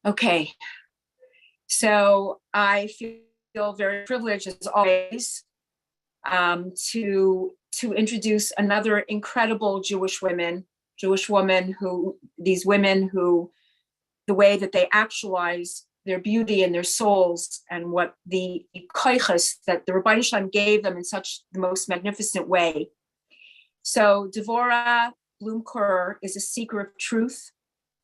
Okay, so I feel very privileged as always to introduce another incredible Jewish woman who, these women who, the way that they actualize their beauty and their souls and what the koiches that the Rebbeinu Shalom gave them in such the most magnificent way. So Devorah Blumker is a seeker of truth,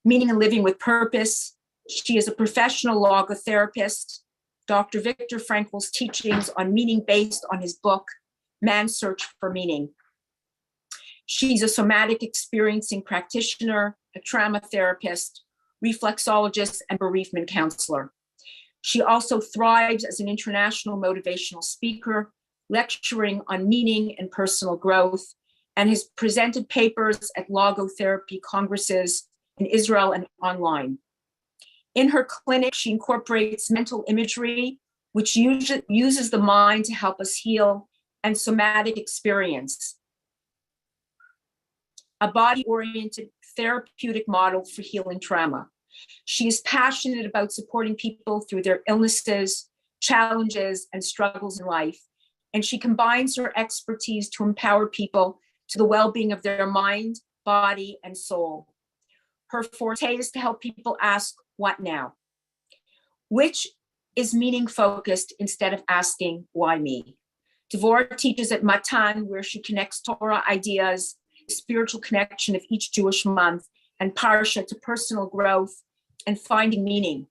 meaning and living with purpose. She is a professional logotherapist. Dr. Viktor Frankl's teachings on meaning based on his book, Man's Search for Meaning. She's a somatic experiencing practitioner, a trauma therapist, reflexologist, and bereavement counselor. She also thrives as an international motivational speaker, lecturing on meaning and personal growth, and has presented papers at logotherapy congresses in Israel and online. In her clinic, she incorporates mental imagery, which uses the mind to help us heal, and somatic experience, a body-oriented therapeutic model for healing trauma. She is passionate about supporting people through their illnesses, challenges, and struggles in life. And she combines her expertise to empower people to the well-being of their mind, body, and soul. Her forte is to help people ask, what now? Which is meaning-focused instead of asking, why me? Devorah teaches at Matan, where she connects Torah ideas, the spiritual connection of each Jewish month, and Parsha to personal growth and finding meaning.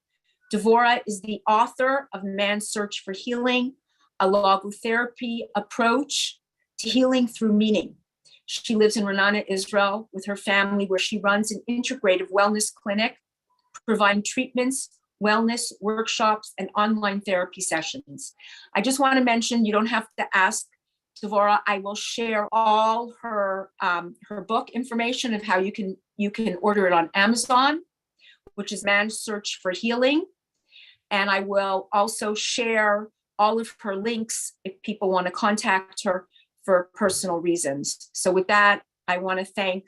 Devorah is the author of Man's Search for Healing, a logotherapy approach to healing through meaning. She lives in Ra'anana, Israel, with her family, where she runs an integrative wellness clinic, providing treatments, wellness workshops, and online therapy sessions. I just want to mention, you don't have to ask Devorah. I will share all her book information of how you can order it on Amazon, which is Man's Search for Healing. And I will also share all of her links if people want to contact her for personal reasons. So with that, I want to thank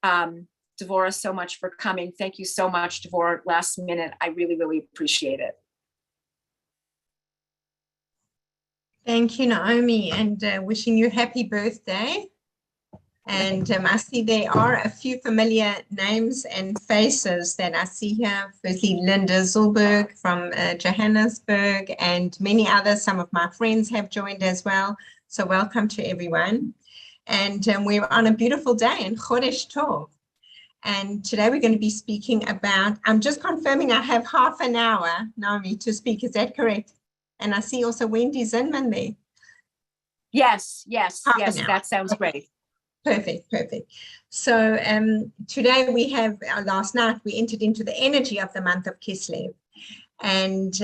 Devorah so much for coming. Thank you so much, Devorah, last minute. I really, really appreciate it. Thank you, Naomi, and wishing you happy birthday. And I see there are a few familiar names and faces that I see here. Firstly, Linda Zolberg from Johannesburg, and many others. Some of my friends have joined as well. So welcome to everyone. And we're on a beautiful day in Chodesh Tov. And today we're going to be speaking about, I'm just confirming I have half an hour, Naomi, to speak. Is that correct? And I see also Wendy Zinman there. Yes, that sounds great. Perfect. So today we have, last night we entered into the energy of the month of Kislev. And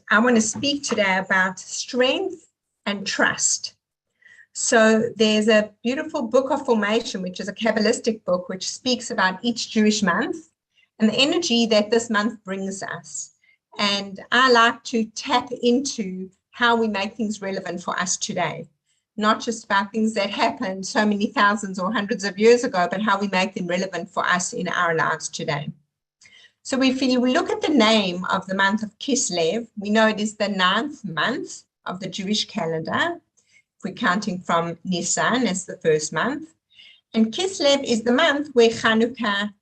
I want to speak today about strength and trust. So there's a beautiful book of formation, which is a Kabbalistic book, which speaks about each Jewish month and the energy that this month brings us. And I like to tap into how we make things relevant for us today, not just about things that happened so many thousands or hundreds of years ago, but how we make them relevant for us in our lives today. So if you look at the name of the month of Kislev, we know it is the 9th month of the Jewish calendar. If we're counting from Nisan as the first month. And Kislev is the month where Chanukah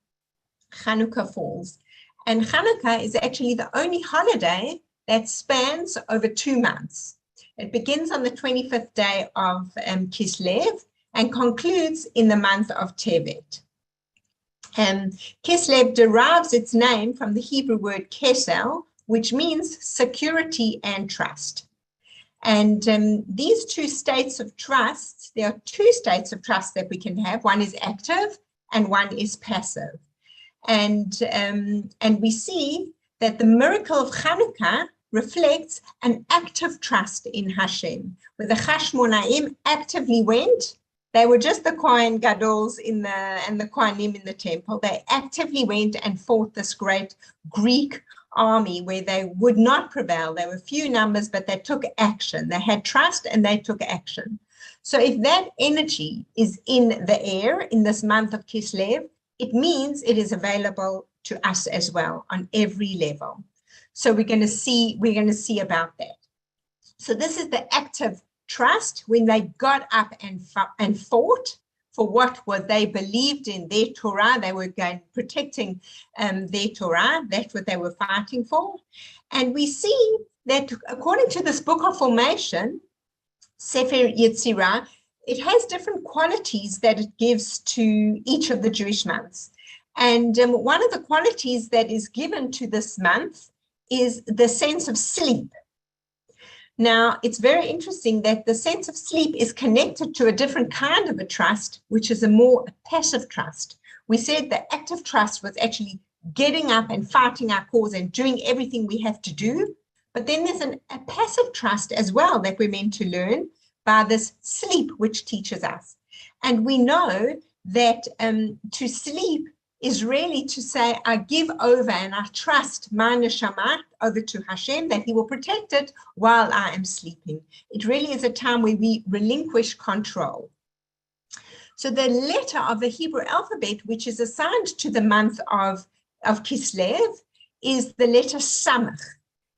falls. And Chanukah is actually the only holiday that spans over 2 months. It begins on the 25th day of Kislev and concludes in the month of Tevet. Kislev derives its name from the Hebrew word kesel, which means security and trust. And these two states of trust, there are 2 states of trust that we can have. One is active and one is passive. And we see that the miracle of Chanukah reflects an active trust in Hashem, where the Chashmonaim actively went. They were just the Kohen Gadols and the Kohanim in the temple. They actively went and fought this great Greek army where they would not prevail. There were few numbers, but they took action. They had trust and they took action. So if that energy is in the air in this month of Kislev, it means it is available to us as well on every level. So we're going to see about that. So this is the active trust, when they got up and fought for what they believed in, their Torah. They were protecting their Torah. That's what they were fighting for. And we see that according to this book of formation, Sefer Yetzirah, it has different qualities that it gives to each of the Jewish months. And one of the qualities that is given to this month is the sense of sleep. Now, it's very interesting that the sense of sleep is connected to a different kind of a trust, which is a more passive trust. We said the active trust was actually getting up and fighting our cause and doing everything we have to do. But then there's a passive trust as well that we're meant to learn by this sleep, which teaches us. And we know that to sleep is really to say, I give over and I trust my neshama over to Hashem, that he will protect it while I am sleeping. It really is a time where we relinquish control. So the letter of the Hebrew alphabet, which is assigned to the month of Kislev, is the letter Samach.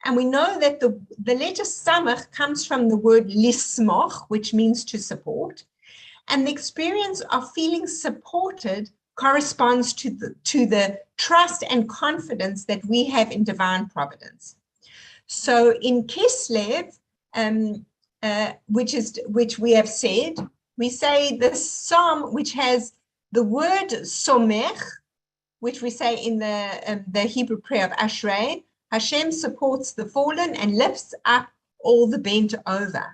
And we know that the letter Samach comes from the word lismoch, which means to support. And the experience of feeling supported corresponds to the trust and confidence that we have in divine providence. So in Kislev, which we have said, we say this psalm, which has the word somech, which we say in the Hebrew prayer of Ashrei, Hashem supports the fallen and lifts up all the bent over.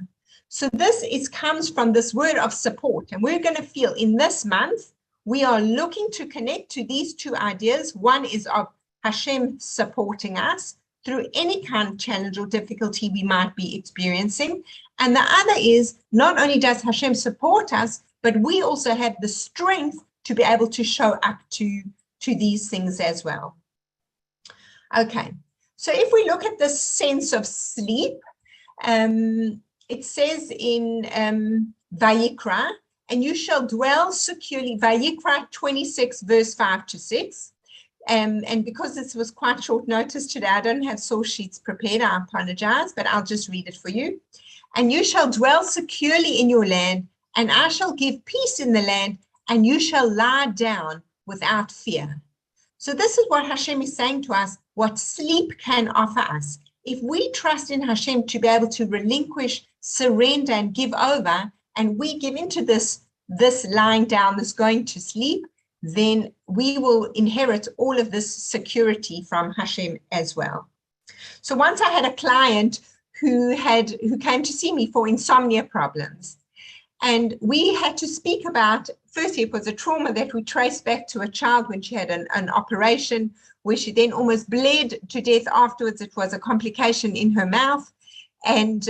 So this comes from this word of support. And we're going to feel in this month, we are looking to connect to these two ideas. One is of Hashem supporting us through any kind of challenge or difficulty we might be experiencing. And the other is, not only does Hashem support us, but we also have the strength to be able to show up to these things as well. Okay, so if we look at this sense of sleep, it says in Vayikra, and you shall dwell securely, Vayikra 26, verse 5 to 6. And because this was quite short notice today, I don't have source sheets prepared, I apologize, but I'll just read it for you. And you shall dwell securely in your land, and I shall give peace in the land, and you shall lie down without fear. So this is what Hashem is saying to us, what sleep can offer us. If we trust in Hashem to be able to relinquish, surrender, and give over, and we give into this lying down, this going to sleep, then we will inherit all of this security from Hashem as well. So once I had a client who came to see me for insomnia problems, and we had to speak about, firstly, it was a trauma that we traced back to a child when she had an operation where she then almost bled to death afterwards. It was a complication in her mouth. And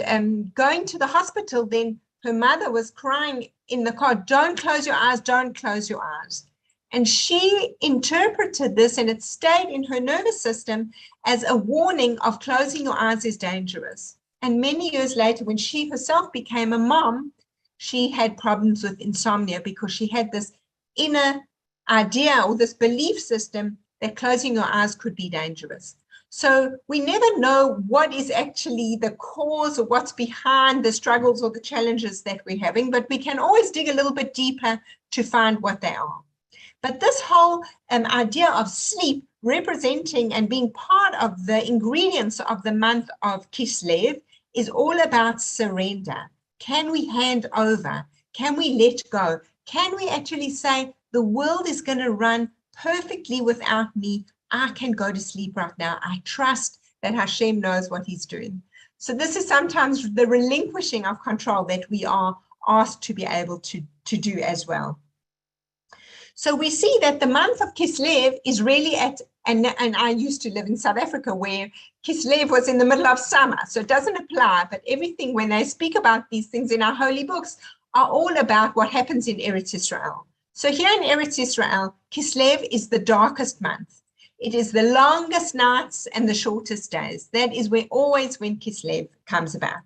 going to the hospital, then her mother was crying in the car, don't close your eyes, don't close your eyes. And she interpreted this, and it stayed in her nervous system as a warning of closing your eyes is dangerous. And many years later, when she herself became a mom, she had problems with insomnia because she had this inner idea or this belief system that closing your eyes could be dangerous. So we never know what is actually the cause or what's behind the struggles or the challenges that we're having, but we can always dig a little bit deeper to find what they are. But this whole idea of sleep representing and being part of the ingredients of the month of Kislev is all about surrender. Can we hand over? Can we let go? Can we actually say, the world is going to run perfectly without me? I can go to sleep right now. I trust that Hashem knows what he's doing. So this is sometimes the relinquishing of control that we are asked to be able to do as well. So we see that the month of Kislev is really and I used to live in South Africa where Kislev was in the middle of summer, so it doesn't apply, but everything when they speak about these things in our holy books are all about what happens in Eretz Israel. So here in Eretz Israel, Kislev is the darkest month. It is the longest nights and the shortest days. That is always when Kislev comes about.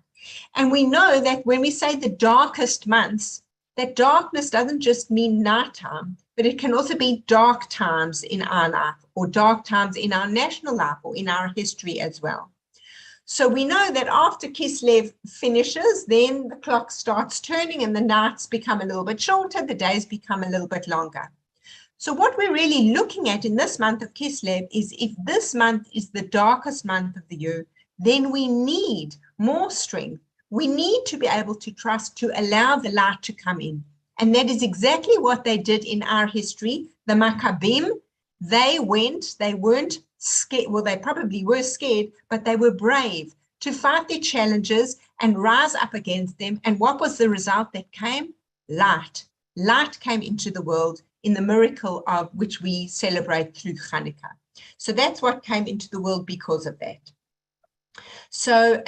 And we know that when we say the darkest months, that darkness doesn't just mean nighttime, but it can also be dark times in our life or dark times in our national life or in our history as well. So we know that after Kislev finishes, then the clock starts turning and the nights become a little bit shorter, the days become a little bit longer. So what we're really looking at in this month of Kislev is if this month is the darkest month of the year, then we need more strength. We need to be able to trust to allow the light to come in. And that is exactly what they did in our history. The Maccabim, they weren't scared. Well, they probably were scared, but they were brave to fight their challenges and rise up against them. And what was the result that came? Light. Light came into the world in the miracle of which we celebrate through Hanukkah. So that's what came into the world because of that. So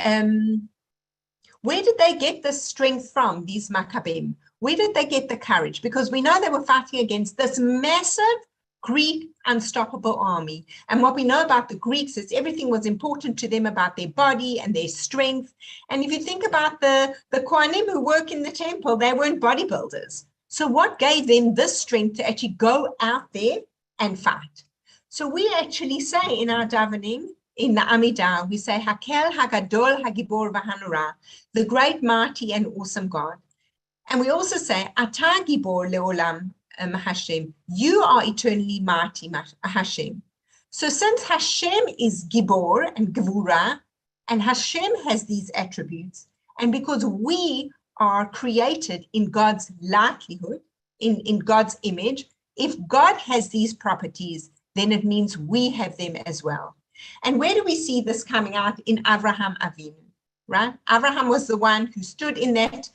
where did they get this strength from, these Maccabim? Where did they get the courage? Because we know they were fighting against this massive Greek unstoppable army. And what we know about the Greeks is everything was important to them about their body and their strength. And if you think about the Kohanim who work in the temple, they weren't bodybuilders. So what gave them this strength to actually go out there and fight? So we actually say in our davening, in the Amidah, we say, Hakel, Hagadol, Hagibor, Vahanura, the great, mighty, and awesome God. And we also say, Ata Gibor Leolam Hashem, you are eternally mighty, Hashem. So since Hashem is Gibor and Gevura, and Hashem has these attributes, and because we are created in God's likelihood, in God's image, if God has these properties, then it means we have them as well. And where do we see this coming out? In Avraham Avinu, right? Avraham was the one who stood in that,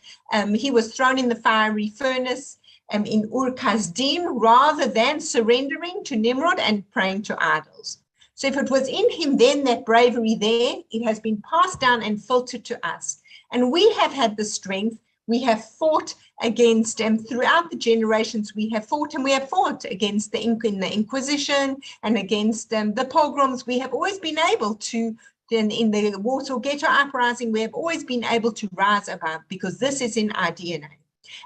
he was thrown in the fiery furnace in Ur Kasdim, rather than surrendering to Nimrod and praying to idols. So if it was in him then, that bravery there, it has been passed down and filtered to us. And we have had the strength. We have fought against, throughout the generations, we have fought, and we have fought against the Inquisition and against the pogroms. We have always been able to, in the Warsaw Ghetto Uprising, we have always been able to rise above, because this is in our DNA.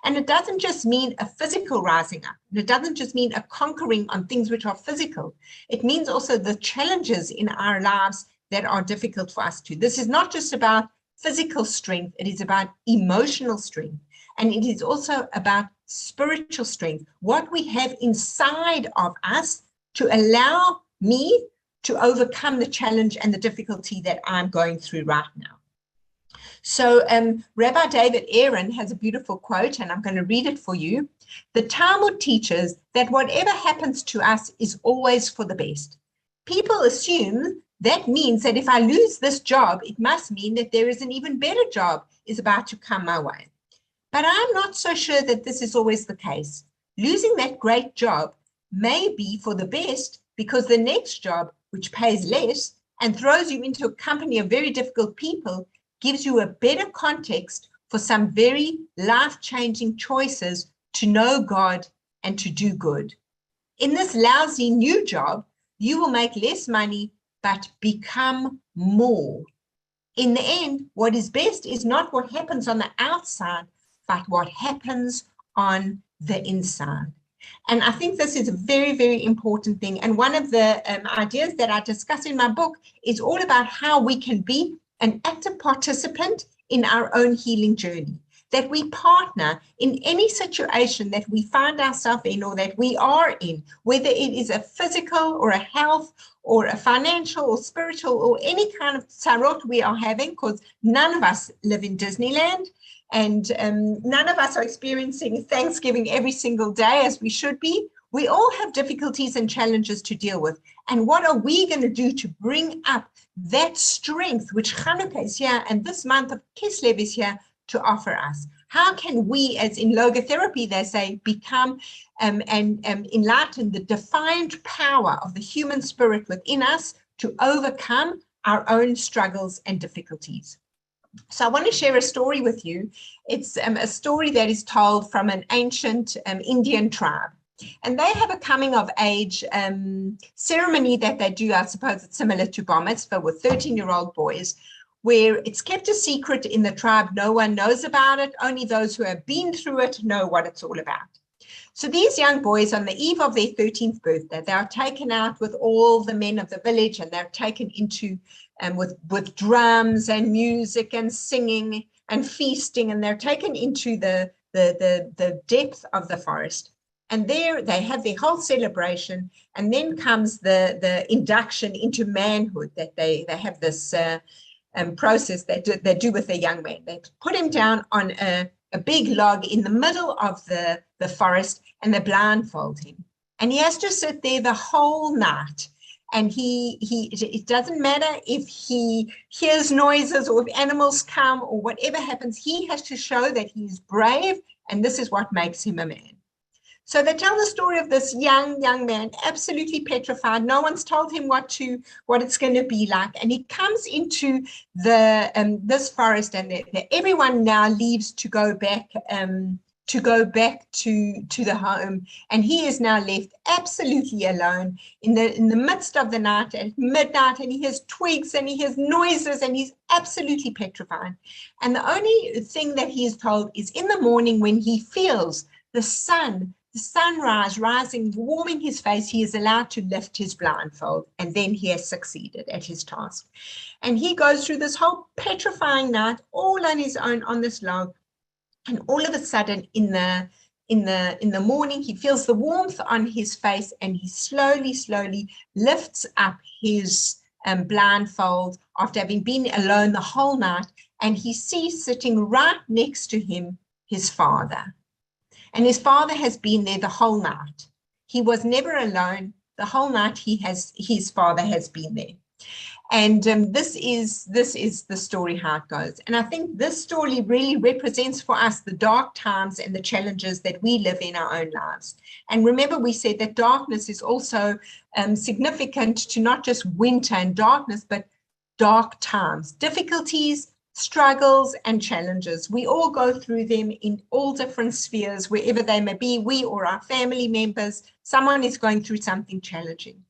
And it doesn't just mean a physical rising up. And it doesn't just mean a conquering on things which are physical. It means also the challenges in our lives that are difficult for us to. This is not just about physical strength, it is about emotional strength. And it is also about spiritual strength, what we have inside of us to allow me to overcome the challenge and the difficulty that I'm going through right now. So Rabbi David Aaron has a beautiful quote, and I'm going to read it for you. The Talmud teaches that whatever happens to us is always for the best. People assume that means that if I lose this job, it must mean that there is an even better job is about to come my way. But I'm not so sure that this is always the case. Losing that great job may be for the best, because the next job, which pays less and throws you into a company of very difficult people, gives you a better context for some very life-changing choices to know God and to do good. In this lousy new job, you will make less money, but become more. In the end, what is best is not what happens on the outside, but what happens on the inside. And I think this is a very, very important thing. And one of the ideas that I discuss in my book is all about how we can be an active participant in our own healing journey, that we partner in any situation that we find ourselves in or that we are in, whether it is a physical or a health or a financial or spiritual or any kind of tzarot we are having, because none of us live in Disneyland and none of us are experiencing Thanksgiving every single day as we should be. We all have difficulties and challenges to deal with. And what are we going to do to bring up that strength which Hanukkah is here and this month of Kislev is here to offer us? How can we, as in logotherapy, they say, become and enlighten the defined power of the human spirit within us to overcome our own struggles and difficulties? So I want to share a story with you. It's a story that is told from an ancient Indian tribe. And they have a coming of age ceremony that they do. I suppose it's similar to bar mitzvah with 13-year-old boys, where it's kept a secret in the tribe. No one knows about it. Only those who have been through it know what it's all about. So these young boys, on the eve of their 13th birthday, they are taken out with all the men of the village, and they're taken into with drums and music and singing and feasting, and they're taken into the depth of the forest. And there they have their whole celebration, and then comes the induction into manhood, that they have this process they do with the young man. They put him down on a big log in the middle of the forest, and they blindfold him. And he has to sit there the whole night. And it doesn't matter if he hears noises or if animals come or whatever happens, he has to show that he's brave, and this is what makes him a man. So they tell the story of this young man, absolutely petrified. No one's told him what it's going to be like. And he comes into this forest, and everyone now leaves to go back to the home. And he is now left absolutely alone in the midst of the night at midnight, and he hears twigs and he hears noises, and he's absolutely petrified. And the only thing that he is told is in the morning, when he feels the sunrise rising, warming his face, he is allowed to lift his blindfold, and then he has succeeded at his task. And he goes through this whole petrifying night all on his own on this log. And all of a sudden, in the morning, he feels the warmth on his face, and he slowly lifts up his blindfold after having been alone the whole night, and he sees sitting right next to him his father. And his father has been there the whole night. He was never alone. The whole night his father has been there. And this is the story, how it goes. And I think this story really represents for us the dark times and the challenges that we live in our own lives. And remember, we said that darkness is also significant to not just winter and darkness, but dark times, difficulties, struggles, and challenges. We all go through them in all different spheres, wherever they may be, we or our family members. Someone is going through something challenging.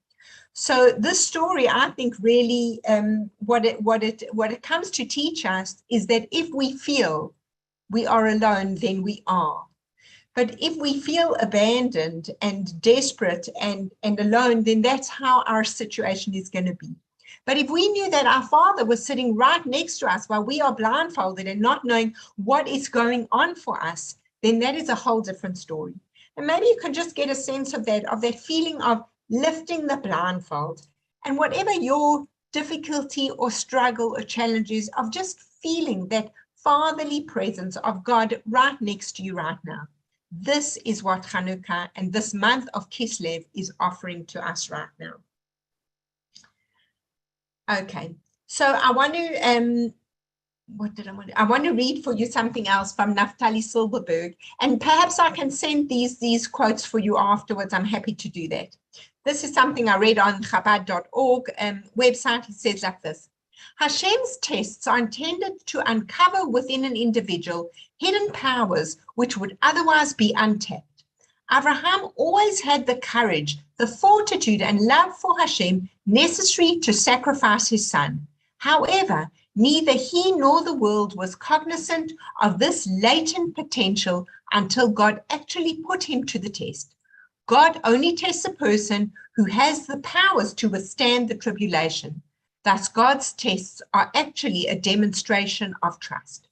So this story, I think, really what it comes to teach us is that if we feel we are alone, then we are. But if we feel abandoned and desperate and alone, then that's how our situation is going to be. But if we knew that our Father was sitting right next to us while we are blindfolded and not knowing what is going on for us, then that is a whole different story. And maybe you can just get a sense of that feeling of lifting the blindfold, and whatever your difficulty or struggle or challenge is, of just feeling that fatherly presence of God right next to you right now. This is what Hanukkah and this month of Kislev is offering to us right now. Okay, so I want to I want to read for you something else from Naftali Silverberg, and perhaps I can send these quotes for you afterwards. I'm happy to do that. This is something I read on Chabad.org website. It says like this: Hashem's tests are intended to uncover within an individual hidden powers which would otherwise be untapped. Abraham always had the courage, the fortitude, and love for Hashem necessary to sacrifice his son. However, neither he nor the world was cognizant of this latent potential until God actually put him to the test. God only tests a person who has the powers to withstand the tribulation. Thus, God's tests are actually a demonstration of trust.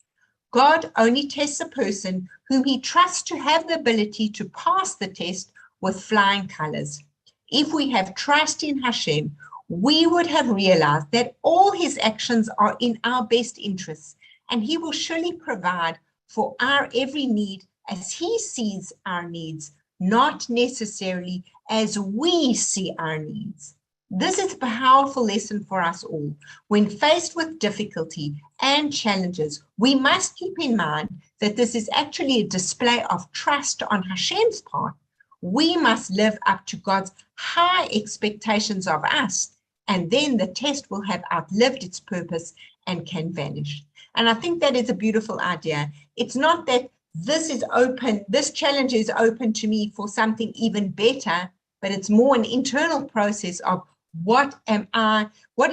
God only tests a person whom he trusts to have the ability to pass the test with flying colors. If we have trust in Hashem, we would have realized that all his actions are in our best interests, and he will surely provide for our every need as he sees our needs, not necessarily as we see our needs. This is a powerful lesson for us all. When faced with difficulty and challenges, we must keep in mind that this is actually a display of trust on Hashem's part. We must live up to God's high expectations of us, and then the test will have outlived its purpose and can vanish. And I think that is a beautiful idea. It's not that this challenge is open to me for something even better, but it's more an internal process of what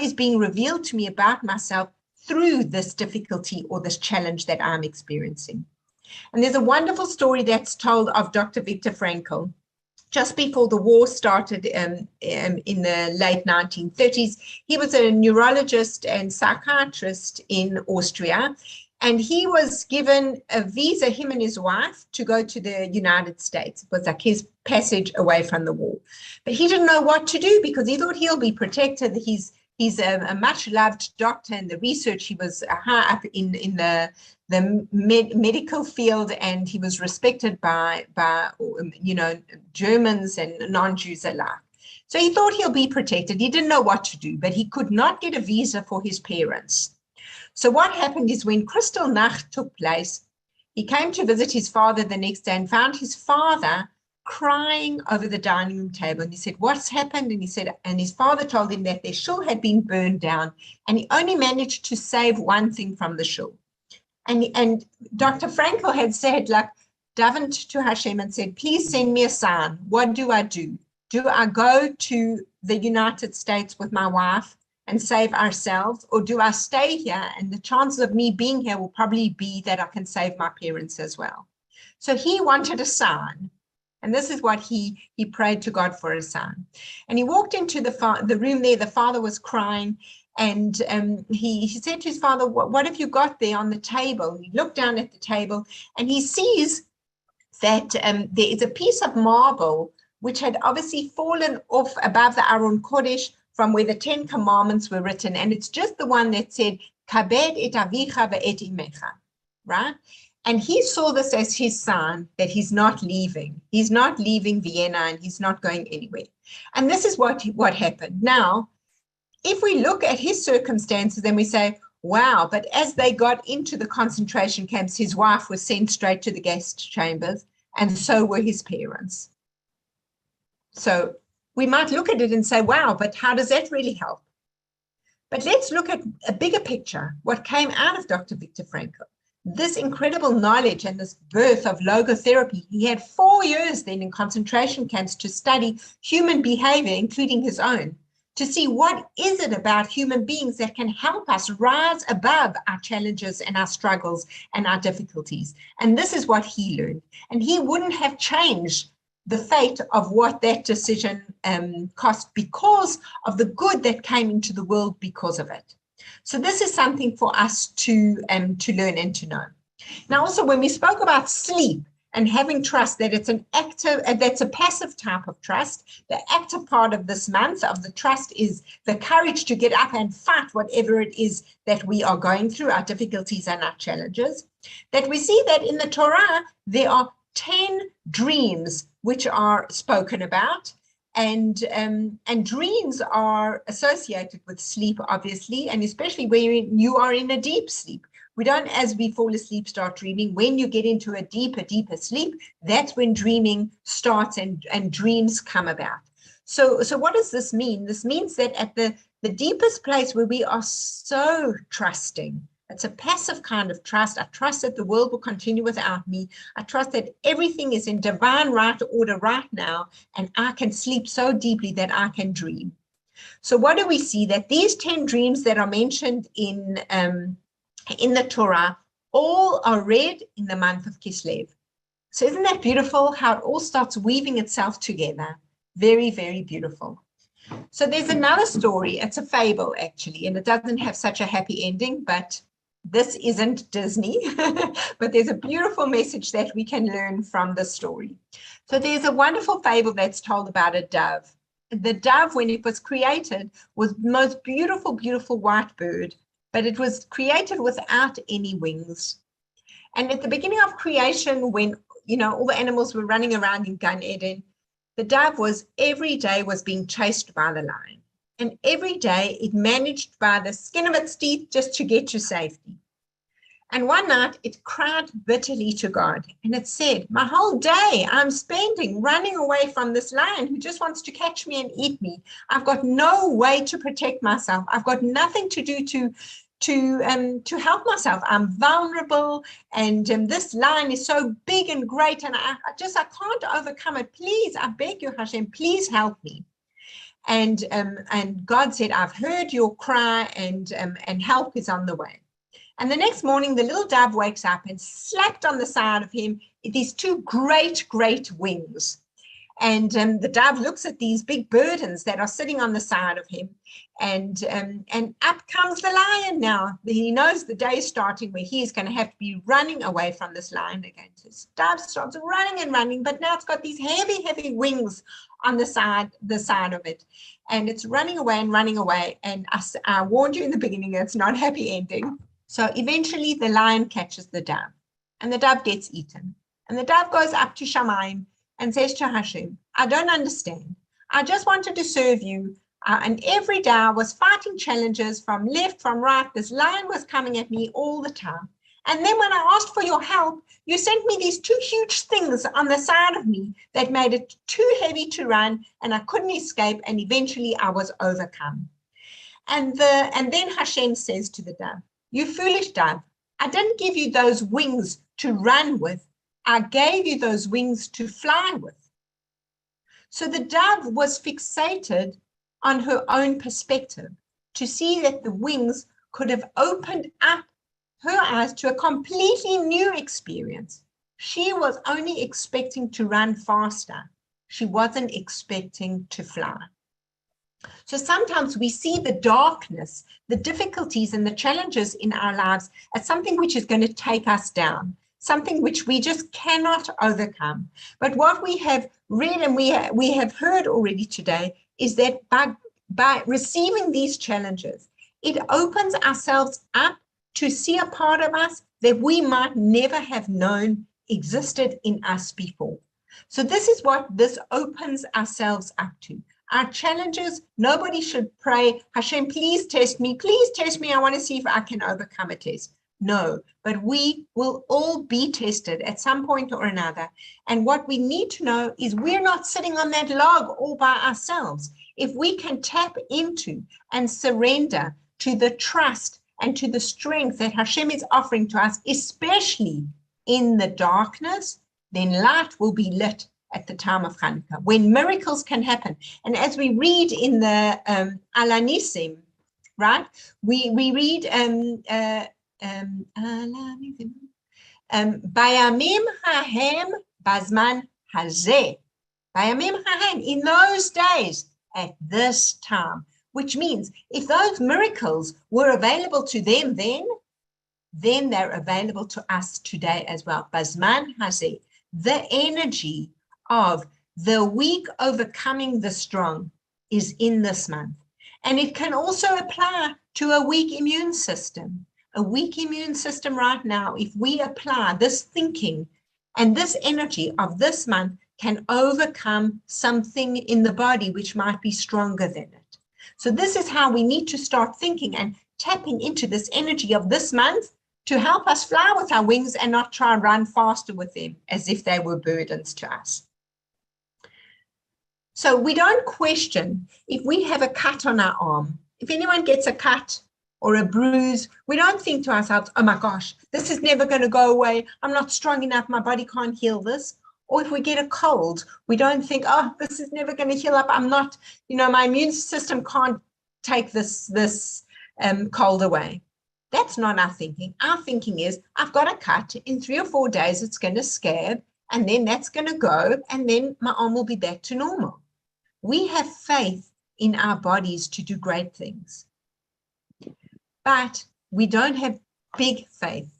is being revealed to me about myself through this difficulty or this challenge that I'm experiencing. And there's a wonderful story that's told of Dr. Viktor Frankl. Just before the war started in the late 1930s, he was a neurologist and psychiatrist in Austria, and he was given a visa, him and his wife, to go to the United States. It was like his passage away from the war. But he didn't know what to do because he thought he'll be protected. He's a much loved doctor, and the research, he was high up in the medical field, and he was respected by Germans and non-Jews alike. So he thought he'll be protected. He didn't know what to do, but he could not get a visa for his parents. So what happened is when Kristallnacht took place, he came to visit his father the next day and found his father crying over the dining room table. And he said, "What's happened?" And he said, and his father told him that their shul had been burned down, and he only managed to save one thing from the shul. And Dr. Frankl had said, like, davened to Hashem and said, "Please send me a sign. What do I do? Do I go to the United States with my wife and save ourselves, or do I stay here? And the chances of me being here will probably be that I can save my parents as well." So he wanted a sign. And this is what he prayed to God for, a sign. And he walked into the room there. The father was crying. And he said to his father, what have you got there on the table? He looked down at the table and he sees that there is a piece of marble which had obviously fallen off above the Aron Kodesh from where the 10 Commandments were written. And it's just the one that said, Kabed et avicha ve'et imecha, right? And he saw this as his sign that he's not leaving. He's not leaving Vienna, and he's not going anywhere. And this is what happened. Now, if we look at his circumstances and we say, wow, but as they got into the concentration camps, his wife was sent straight to the gas chambers, and so were his parents. So we might look at it and say, wow, but how does that really help? But let's look at a bigger picture, what came out of Dr. Viktor Frankl. This incredible knowledge and this birth of logotherapy. He had 4 years then in concentration camps to study human behavior, including his own, to see what is it about human beings that can help us rise above our challenges and our struggles and our difficulties. And this is what he learned. And he wouldn't have changed the fate of what that decision cost because of the good that came into the world because of it. So this is something for us to learn and to know. Now, also, when we spoke about sleep and having trust, that it's an active, that's a passive type of trust. The active part of this month of the trust is the courage to get up and fight whatever it is that we are going through, our difficulties and our challenges. That we see that in the Torah, there are 10 dreams which are spoken about. And dreams are associated with sleep, obviously, and especially when you are in a deep sleep. We don't, as we fall asleep, start dreaming. When you get into a deeper sleep, that's when dreaming starts and dreams come about. So what does this mean? This means that at the deepest place where we are so trusting, it's a passive kind of trust. I trust that the world will continue without me. I trust that everything is in divine right order right now, and I can sleep so deeply that I can dream. So what do we see? That these 10 dreams that are mentioned in the Torah all are read in the month of Kislev. So isn't that beautiful how it all starts weaving itself together? Very, very beautiful. So there's another story. It's a fable, actually, and it doesn't have such a happy ending, but this isn't Disney, but there's a beautiful message that we can learn from the story. So there's a wonderful fable that's told about a dove. The dove, when it was created, was the most beautiful, beautiful white bird, but it was created without any wings. And at the beginning of creation, when all the animals were running around in Gan Eden, the dove every day was being chased by the lion. And every day it managed by the skin of its teeth just to get to safety. And one night it cried bitterly to God, and it said, my whole day I'm spending running away from this lion who just wants to catch me and eat me. I've got no way to protect myself. I've got nothing to do to help myself. I'm vulnerable, and this lion is so big and great, and I can't overcome it. Please, I beg you, Hashem, please help me. And God said, I've heard your cry, and help is on the way. And the next morning, the little dove wakes up and slapped on the side of him these two great, great wings. And the dove looks at these big burdens that are sitting on the side of him. And up comes the lion now. He knows the day is starting where he is going to have to be running away from this lion again. So this dove starts running and running, but now it's got these heavy, heavy wings on the side of it. And it's running away and running away. And I warned you in the beginning, it's not a happy ending. So eventually the lion catches the dove and the dove gets eaten. And the dove goes up to Shamayim and says to Hashem, I don't understand. I just wanted to serve you. And every day I was fighting challenges from left, from right. This lion was coming at me all the time. And then when I asked for your help, you sent me these two huge things on the side of me that made it too heavy to run, and I couldn't escape, and eventually I was overcome. And then Hashem says to the dove, you foolish dove, I didn't give you those wings to run with. I gave you those wings to fly with. So the dove was fixated on her own perspective to see that the wings could have opened up her eyes to a completely new experience. She was only expecting to run faster. She wasn't expecting to fly. So sometimes we see the darkness, the difficulties and the challenges in our lives as something which is going to take us down, something which we just cannot overcome. But what we have read and we have heard already today is that by receiving these challenges, it opens ourselves up to see a part of us that we might never have known existed in us before. So this is what this opens ourselves up to. Our challenges, nobody should pray, Hashem, please test me, I want to see if I can overcome a test. No, but we will all be tested at some point or another. And what we need to know is we're not sitting on that log all by ourselves. If we can tap into and surrender to the trust and to the strength that Hashem is offering to us, especially in the darkness, then light will be lit at the time of Hanukkah, when miracles can happen. And as we read in the Alanisim, right, we read Bayamim hahem bazman hazeh. Bayamim hahem, in those days, at this time, which means if those miracles were available to them then they're available to us today as well. Bazman hazeh, the energy of the weak overcoming the strong is in this month. And it can also apply to a weak immune system. A weak immune system right now, if we apply this thinking and this energy of this month, can overcome something in the body which might be stronger than it. So this is how we need to start thinking and tapping into this energy of this month to help us fly with our wings and not try and run faster with them as if they were burdens to us. So we don't question if we have a cut on our arm. If anyone gets a cut or a bruise, we don't think to ourselves, oh my gosh, this is never going to go away. I'm not strong enough. My body can't heal this. Or if we get a cold, we don't think, oh, this is never going to heal up. I'm not, my immune system can't take this cold away. That's not our thinking. Our thinking is, I've got a cut. In 3 or 4 days, it's going to scab, and then that's going to go, and then my arm will be back to normal. We have faith in our bodies to do great things. But we don't have big faith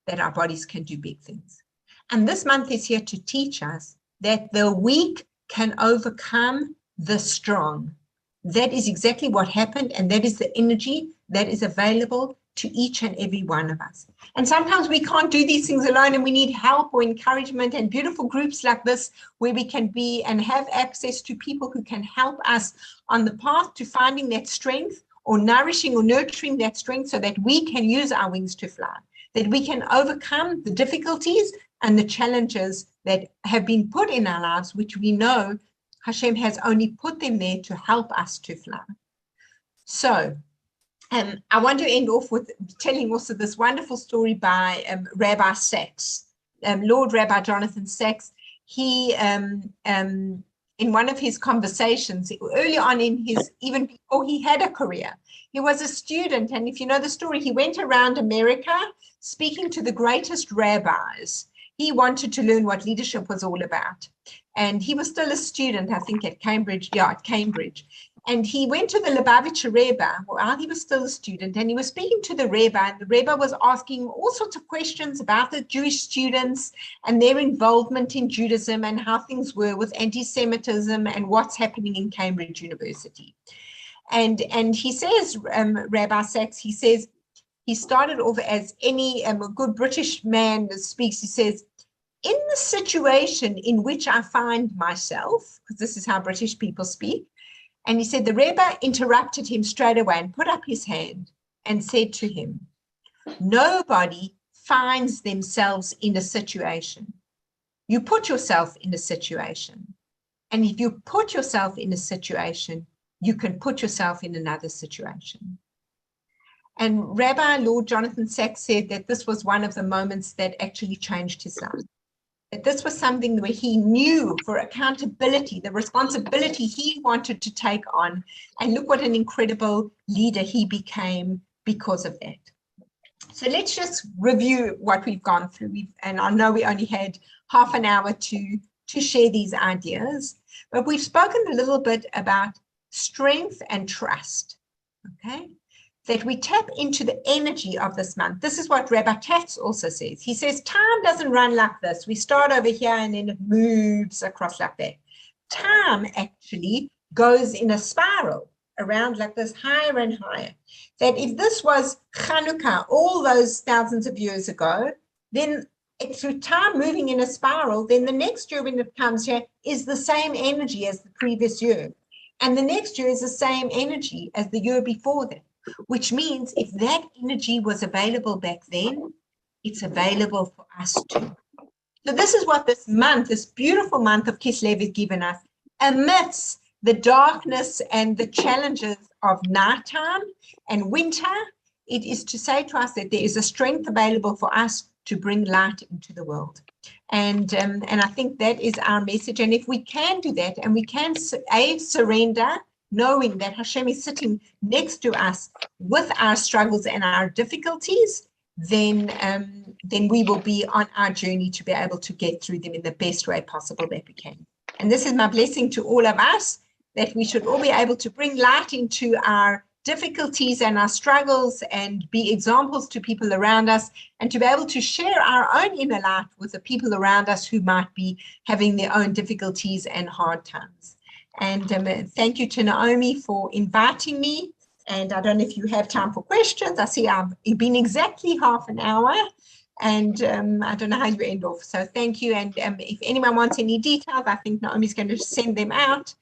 that our bodies can do big things. And this month is here to teach us that the weak can overcome the strong. That is exactly what happened, and that is the energy that is available to each and every one of us. And sometimes we can't do these things alone, and we need help or encouragement and beautiful groups like this where we can be and have access to people who can help us on the path to finding that strength or nourishing or nurturing that strength so that we can use our wings to fly, that we can overcome the difficulties and the challenges that have been put in our lives, which we know Hashem has only put them there to help us to fly. So I want to end off with telling also this wonderful story by Rabbi Sachs, Lord Rabbi Jonathan Sachs. He in one of his conversations early on in his, even before he had a career, he was a student. And if you know the story, he went around America speaking to the greatest rabbis. He wanted to learn what leadership was all about. And he was still a student, I think, at Cambridge. Yeah, at Cambridge. And he went to the Lubavitcher Rebbe while he was still a student, and he was speaking to the Rebbe, and the Rebbe was asking him all sorts of questions about the Jewish students and their involvement in Judaism and how things were with anti-Semitism and what's happening in Cambridge University. And he says, Rabbi Sachs, he says, he started off as any good British man speaks, he says, in the situation in which I find myself, because this is how British people speak, and he said the Rebbe interrupted him straight away and put up his hand and said to him, nobody finds themselves in a situation. You put yourself in a situation. And if you put yourself in a situation, you can put yourself in another situation. And Rabbi Lord Jonathan Sachs said that this was one of the moments that actually changed his life. That this was something where he knew for accountability, the responsibility he wanted to take on. And look what an incredible leader he became because of that. So let's just review what we've gone through. And I know we only had half an hour to share these ideas, but we've spoken a little bit about strength and trust, okay? That we tap into the energy of this month. This is what Rabbi Katz also says. He says, time doesn't run like this. We start over here and then it moves across like that. Time actually goes in a spiral around like this, higher and higher. That if this was Hanukkah all those thousands of years ago, then through time moving in a spiral, then the next year when it comes here is the same energy as the previous year. And the next year is the same energy as the year before that. Which means if that energy was available back then, it's available for us too. So this is what this month, this beautiful month of Kislev has given us, amidst the darkness and the challenges of nighttime and winter. It is to say to us that there is a strength available for us to bring light into the world. And I think that is our message. And if we can do that, and we can surrender, knowing that Hashem is sitting next to us with our struggles and our difficulties, then we will be on our journey to be able to get through them in the best way possible that we can. And this is my blessing to all of us, that we should all be able to bring light into our difficulties and our struggles and be examples to people around us, and to be able to share our own inner light with the people around us who might be having their own difficulties and hard times. And thank you to Naomi for inviting me. And I don't know if you have time for questions. I see I've been exactly half an hour, and I don't know how you end off. So thank you. And if anyone wants any details, I think Naomi's going to send them out.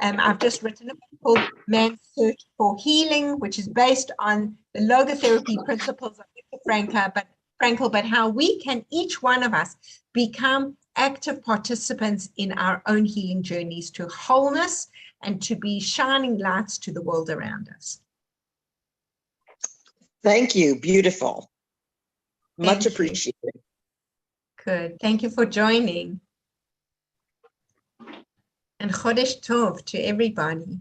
I've just written a book called Man's Search for Healing, which is based on the logotherapy principles of Viktor Frankl, but how we can, each one of us, become active participants in our own healing journeys to wholeness and to be shining lights to the world around us. Thank you. Beautiful. Much Thank appreciated. You. Good. Thank you for joining. And Chodesh Tov to everybody.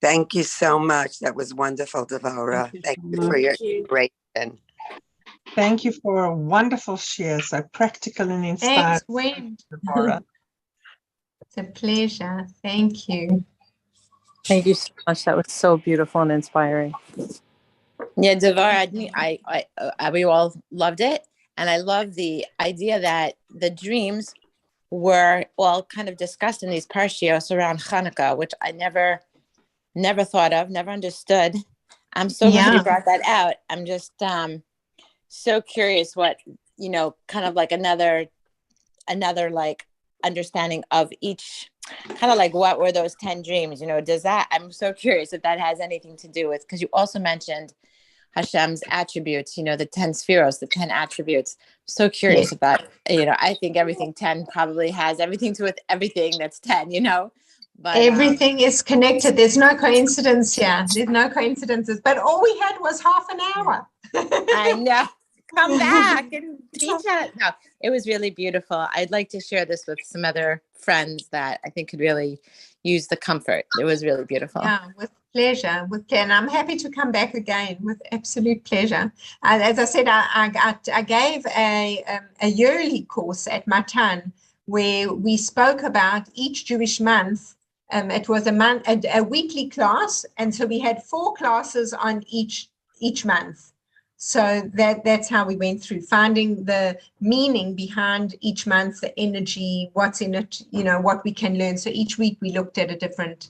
Thank you so much. That was wonderful, Devorah. Thank you for your inspiration. Thank you for a wonderful share, so practical and inspiring. Thanks, Gwen. Devorah. It's a pleasure. Thank you. Thank you so much. That was so beautiful and inspiring. Yeah, Devorah, we all loved it. And I love the idea that the dreams were all kind of discussed in these parshios around Hanukkah, which I never thought of, never understood. I'm so glad you brought that out. I'm just so curious what, kind of like another like understanding of each, kind of like what were those 10 dreams, does that, I'm so curious if that has anything to do with, because you also mentioned Hashem's attributes, the 10 spheros, the 10 attributes. So curious about, I think everything 10 probably has everything to with everything that's 10, but everything is connected. There's no coincidence here. There's no coincidences, but all we had was half an hour. I know. come back and teach us. No, it was really beautiful. I'd like to share this with some other friends that I think could really use the comfort. It was really beautiful. Yeah, with pleasure, and I'm happy to come back again with absolute pleasure. As I said, I gave a yearly course at Matan where we spoke about each Jewish month. It was a weekly class, and so we had 4 classes on each month. So that's how we went through, finding the meaning behind each month, the energy, what's in it, what we can learn. So each week we looked at a different